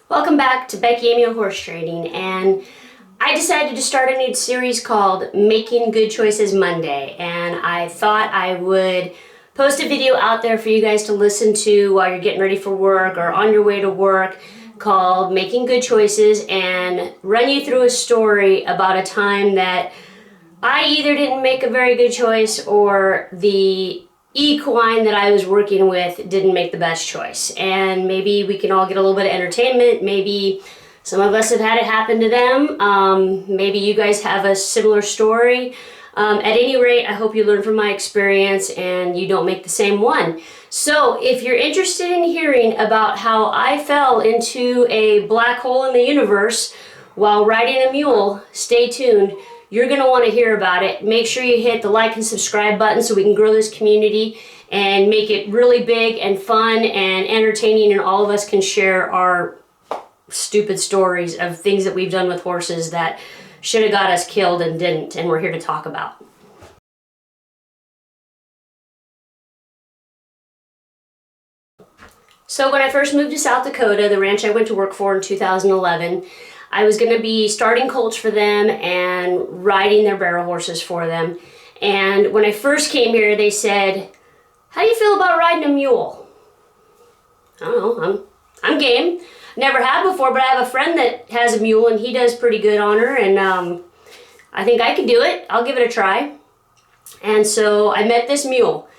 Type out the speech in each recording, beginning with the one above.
Welcome back to Becky, Amio Horse Trading, and I decided to start a new series called Making Good Choices Monday, and I thought I would post a video out there for you guys to listen to while you're getting ready for work or on your way to work called Making Good Choices, and run you through a story about a time that I either didn't make a very good choice or the equine that I was working with didn't make the best choice. And maybe we can all get a little bit of entertainment. Maybe some of us have had it happen to them. Maybe you guys have a similar story. At any rate, I hope you learn from my experience and you don't make the same one. So if you're interested in hearing about how I fell into a black hole in the universe while riding a mule, stay tuned. You're going to want to hear about it. Make sure you hit the like and subscribe button so we can grow this community and make it really big and fun and entertaining, and all of us can share our stupid stories of things that we've done with horses that should have got us killed and didn't, and we're here to talk about. So when I first moved to South Dakota, the ranch I went to work for in 2011, I was going to be starting colts for them and riding their barrel horses for them. And when I first came here, they said, "How do you feel about riding a mule?" I don't know, I'm game. Never have before, but I have a friend that has a mule and he does pretty good on her, and I think I could do it. I'll give it a try. And so I met this mule.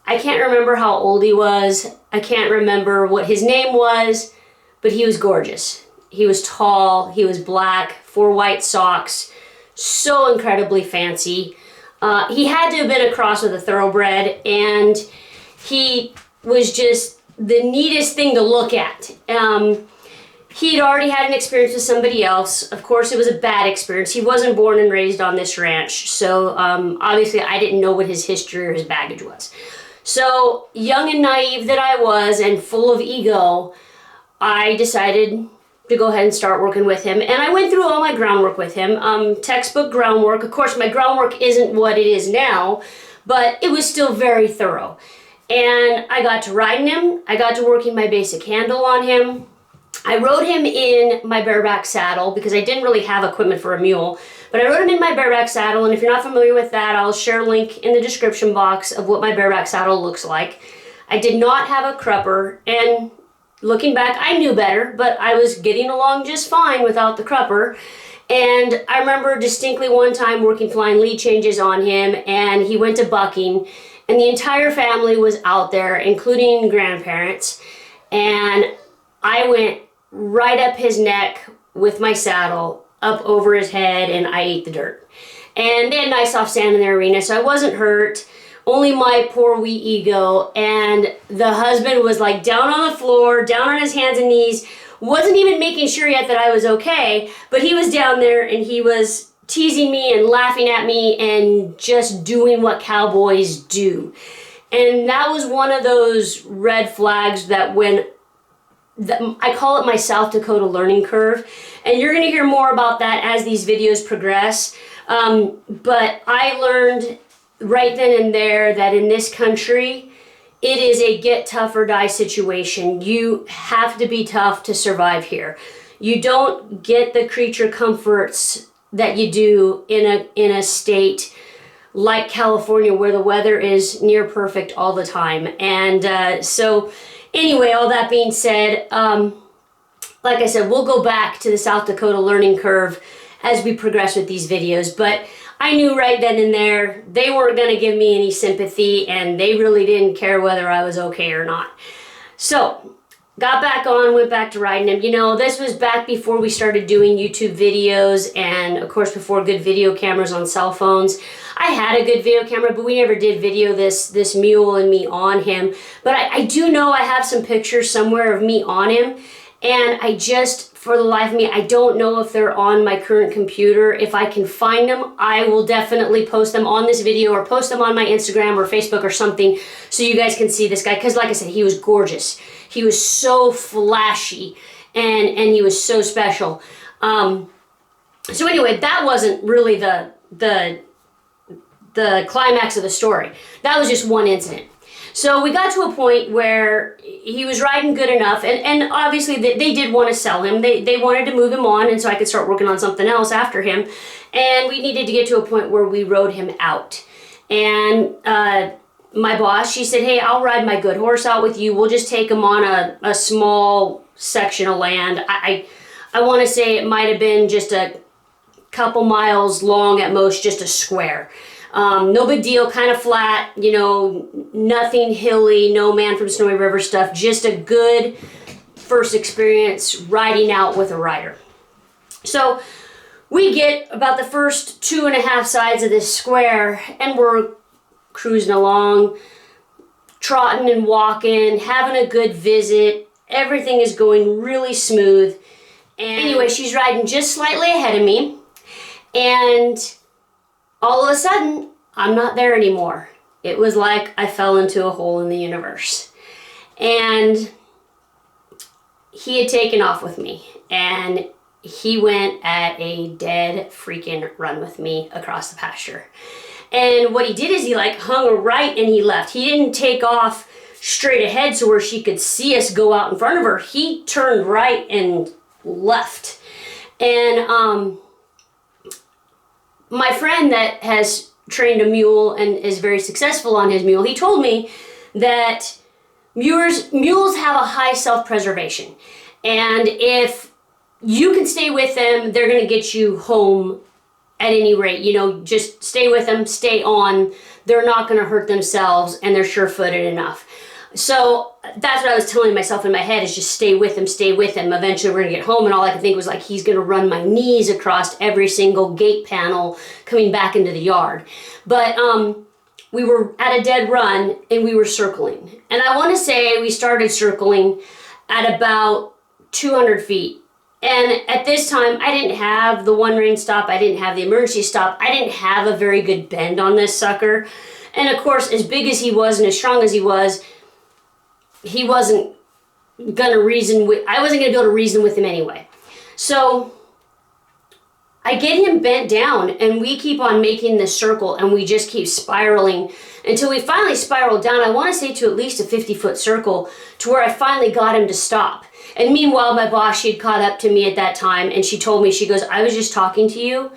I can't remember how old he was. I can't remember what his name was, but he was gorgeous. He was tall, he was black, 4 white socks, so incredibly fancy. He had to have been a cross with a thoroughbred, and he was just the neatest thing to look at. He'd already had an experience with somebody else. Of course, it was a bad experience. He wasn't born and raised on this ranch, so obviously I didn't know what his history or his baggage was. So, young and naive that I was, and full of ego, I decided to go ahead and start working with him. And I went through all my groundwork with him, textbook groundwork. Of course, my groundwork isn't what it is now, but it was still very thorough. And I got to riding him. I got to working my basic handle on him. I rode him in my bareback saddle because I didn't really have equipment for a mule, but I rode him in my bareback saddle, and if you're not familiar with that, I'll share a link in the description box of what my bareback saddle looks like. I did not have a crupper, and looking back, I knew better, but I was getting along just fine without the crupper. And I remember distinctly one time working flying lead changes on him, and he went to bucking, and the entire family was out there, including grandparents, and I went right up his neck with my saddle, up over his head, and I ate the dirt. And they had nice soft sand in their arena, so I wasn't hurt. Only my poor wee ego, and the husband was like down on the floor, down on his hands and knees, wasn't even making sure yet that I was okay, but he was down there and he was teasing me and laughing at me and just doing what cowboys do. And that was one of those red flags that I call it my South Dakota learning curve, and you're going to hear more about that as these videos progress, but I learned right then and there that in this country, it is a get tough or die situation. You have to be tough to survive here. You don't get the creature comforts that you do in a state like California, where the weather is near perfect all the time. And so anyway, all that being said, like I said, we'll go back to the South Dakota learning curve as we progress with these videos, but I knew right then and there they weren't going to give me any sympathy, and they really didn't care whether I was okay or not. So, got back on, went back to riding him. You know, this was back before we started doing YouTube videos, and of course before good video cameras on cell phones. I had a good video camera, but we never did video this mule and me on him. But I do know I have some pictures somewhere of me on him, and I just, for the life of me, I don't know if they're on my current computer. If I can find them, I will definitely post them on this video or post them on my Instagram or Facebook or something so you guys can see this guy. Because like I said, he was gorgeous. He was so flashy, and he was so special. So anyway, that wasn't really the climax of the story. That was just one incident. So we got to a point where he was riding good enough, and obviously they did want to sell him. They wanted to move him on, and so I could start working on something else after him. And we needed to get to a point where we rode him out. And my boss, she said, hey, I'll ride my good horse out with you. We'll just take him on a small section of land. I want to say it might have been just a couple miles long at most, just a square. No big deal, kind of flat, you know, nothing hilly, no Man from Snowy River stuff, just a good first experience riding out with a rider. So we get about the first 2.5 sides of this square, and we're cruising along, trotting and walking, having a good visit. Everything is going really smooth. And anyway, she's riding just slightly ahead of me, and all of a sudden, I'm not there anymore. It was like I fell into a hole in the universe. And he had taken off with me, and he went at a dead freaking run with me across the pasture. And what he did is he like hung a right and he left. He didn't take off straight ahead so where she could see us go out in front of her. He turned right and left. And my friend that has trained a mule and is very successful on his mule, he told me that mules have a high self-preservation. And if you can stay with them, they're going to get you home at any rate. You know, just stay with them, stay on. They're not going to hurt themselves, and they're sure-footed enough. So that's what I was telling myself in my head, is just stay with him, stay with him. Eventually we're going to get home, and all I could think was like, he's going to run my knees across every single gate panel coming back into the yard. But we were at a dead run, and we were circling. And I want to say we started circling at about 200 feet. And at this time, I didn't have the one rein stop. I didn't have the emergency stop. I didn't have a very good bend on this sucker. And of course, as big as he was and as strong as he wasn't gonna reason with, I wasn't gonna be able to reason with him anyway. So I get him bent down, and we keep on making this circle, and we just keep spiraling until we finally spiraled down. I want to say to at least a 50-foot circle, to where I finally got him to stop. And meanwhile, my boss, she had caught up to me at that time, and she told me, she goes, I was just talking to you,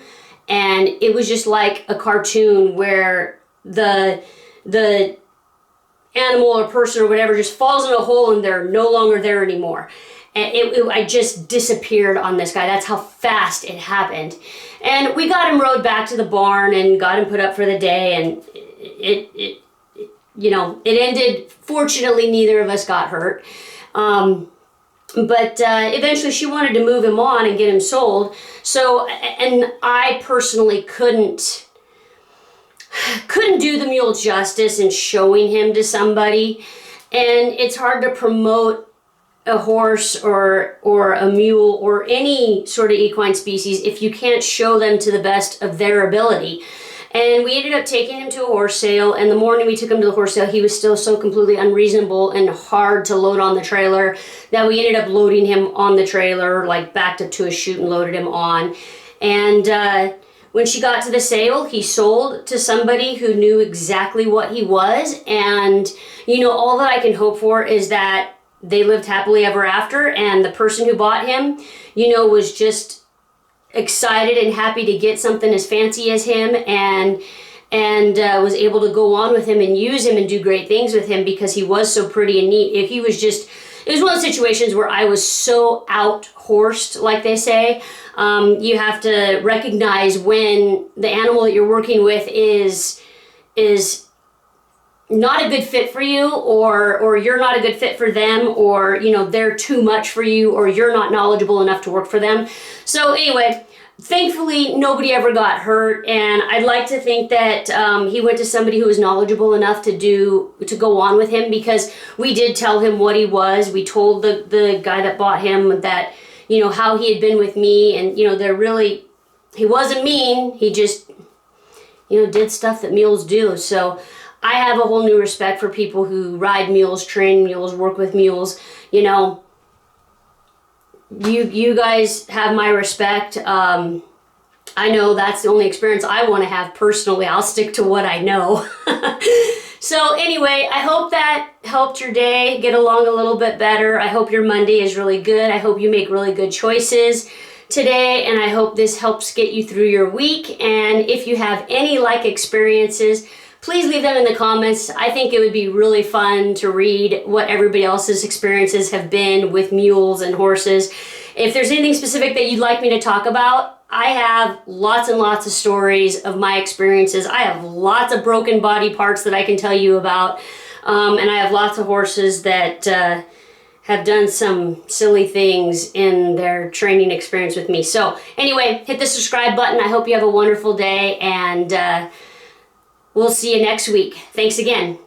and it was just like a cartoon where the animal or person or whatever just falls in a hole and they're no longer there anymore. And I just disappeared on this guy. That's how fast it happened. And we got him rode back to the barn and got him put up for the day, and it ended. Fortunately, neither of us got hurt. But eventually she wanted to move him on and get him sold. So, and I personally couldn't do the mule justice in showing him to somebody. And it's hard to promote a horse or a mule or any sort of equine species if you can't show them to the best of their ability. And we ended up taking him to a horse sale, and the morning we took him to the horse sale, he was still so completely unreasonable and hard to load on the trailer that we ended up loading him on the trailer, like backed up to a chute and loaded him on. And when she got to the sale, he sold to somebody who knew exactly what he was. And, you know, all that I can hope for is that they lived happily ever after, and the person who bought him, you know, was just excited and happy to get something as fancy as him, and was able to go on with him and use him and do great things with him because he was so pretty and neat. If he was just, it was one of those situations where I was so out-horsed, like they say. You have to recognize when the animal that you're working with is not a good fit for you, or you're not a good fit for them, or, you know, they're too much for you, or you're not knowledgeable enough to work for them. So anyway, thankfully nobody ever got hurt, and I'd like to think that he went to somebody who was knowledgeable enough to go on with him, because we did tell him what he was. We told the guy that bought him that, you know, how he had been with me, and, you know, he wasn't mean, he just, you know, did stuff that mules do. So I have a whole new respect for people who ride mules, train mules, work with mules. You know, you guys have my respect. I know that's the only experience I want to have personally. I'll stick to what I know. So anyway, I hope that helped your day get along a little bit better. I hope your Monday is really good. I hope you make really good choices today, and I hope this helps get you through your week. And if you have any like experiences, please leave them in the comments. I think it would be really fun to read what everybody else's experiences have been with mules and horses. If there's anything specific that you'd like me to talk about, I have lots and lots of stories of my experiences. I have lots of broken body parts that I can tell you about. And I have lots of horses that have done some silly things in their training experience with me. So anyway, hit the subscribe button. I hope you have a wonderful day, and we'll see you next week. Thanks again.